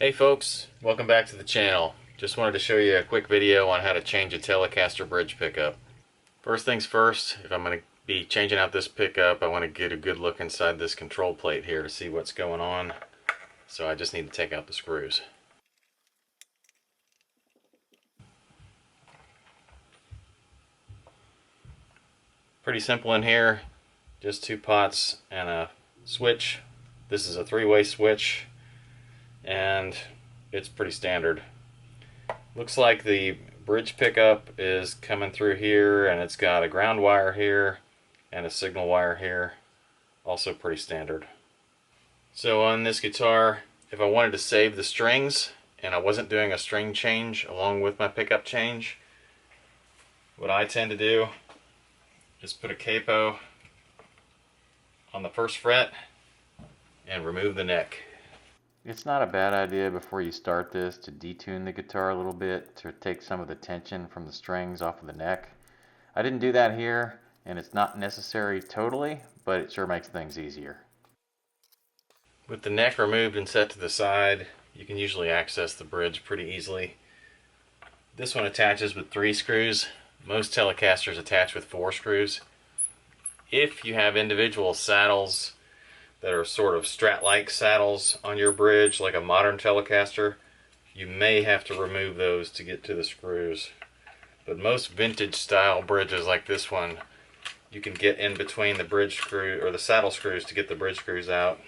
Hey folks, welcome back to the channel. Just wanted to show you a quick video on how to change a Telecaster bridge pickup. First things first, if I'm going to be changing out this pickup, I want to get a good look inside this control plate here to see what's going on. So I just need to take out the screws. Pretty simple in here, just two pots and a switch. This is a three-way switch and it's pretty standard. Looks like the bridge pickup is coming through here, and it's got a ground wire here and a signal wire here, also pretty standard. So on this guitar, if I wanted to save the strings and I wasn't doing a string change along with my pickup change, what I tend to do is put a capo on the first fret and remove the neck. It's not a bad idea before you start this to detune the guitar a little bit to take some of the tension from the strings off of the neck. I didn't do that here, and it's not necessary totally, but it sure makes things easier. With the neck removed and set to the side, you can usually access the bridge pretty easily. This one attaches with 3 screws. Most Telecasters attach with 4 screws. If you have individual saddles that are sort of Strat-like saddles on your bridge, like a modern Telecaster, you may have to remove those to get to the screws. But most vintage style bridges like this one, you can get in between the bridge screw or the saddle screws to get the bridge screws out.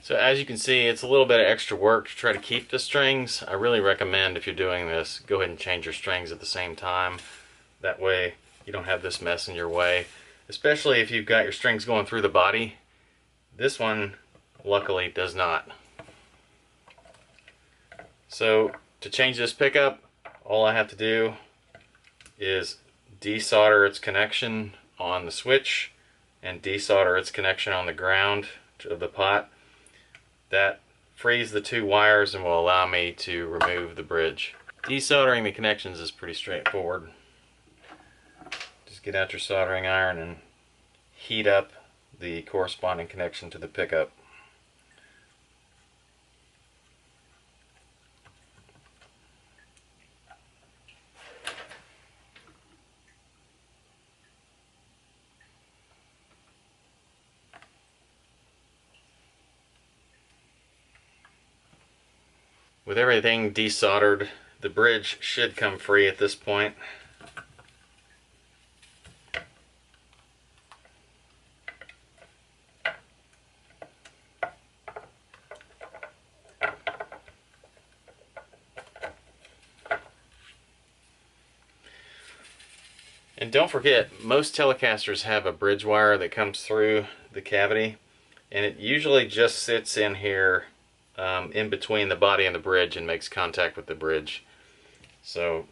So as you can see, it's a little bit of extra work to try to keep the strings. I really recommend, if you're doing this, go ahead and change your strings at the same time. That way you don't have this mess in your way, especially if you've got your strings going through the body. This one luckily does not. So to change this pickup, all I have to do is desolder its connection on the switch and desolder its connection on the ground of the pot. That frees the 2 wires and will allow me to remove the bridge. Desoldering the connections is pretty straightforward. Just get out your soldering iron and heat up the corresponding connection to the pickup. With everything desoldered, the bridge should come free at this point. And don't forget, most Telecasters have a bridge wire that comes through the cavity, and it usually just sits in here in between the body and the bridge and makes contact with the bridge. So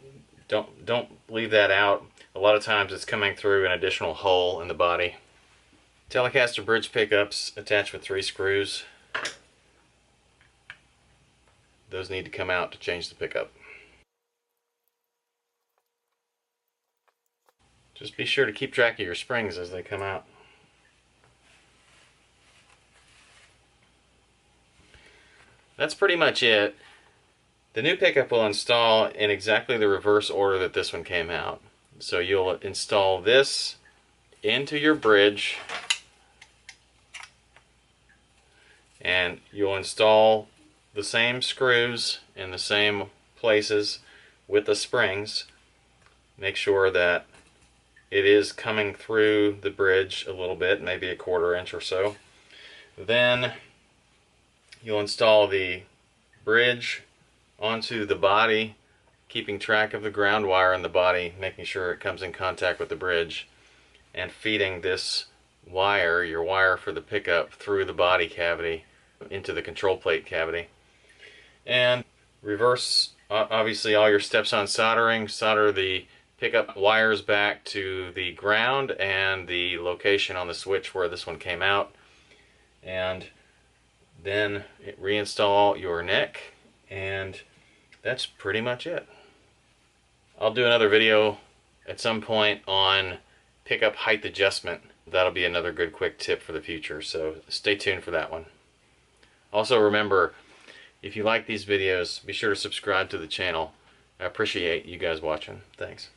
don't leave that out. A lot of times it's coming through an additional hole in the body. Telecaster bridge pickups attached with 3 screws. Those need to come out to change the pickup. Just be sure to keep track of your springs as they come out. That's pretty much it. The new pickup will install in exactly the reverse order that this one came out. So you'll install this into your bridge, and you'll install the same screws in the same places with the springs. Make sure that it is coming through the bridge a little bit, maybe a 1/4 inch or so. Then you'll install the bridge onto the body, keeping track of the ground wire in the body, making sure it comes in contact with the bridge, and feeding this wire, your wire for the pickup, through the body cavity into the control plate cavity. And reverse, obviously, all your steps on soldering. Solder the pickup wires back to the ground and the location on the switch where this one came out, and then reinstall your neck, and that's pretty much it. I'll do another video at some point on pickup height adjustment. that'll be another good quick tip for the future, so stay tuned for that one. Also remember, if you like these videos, be sure to subscribe to the channel. I appreciate you guys watching. Thanks.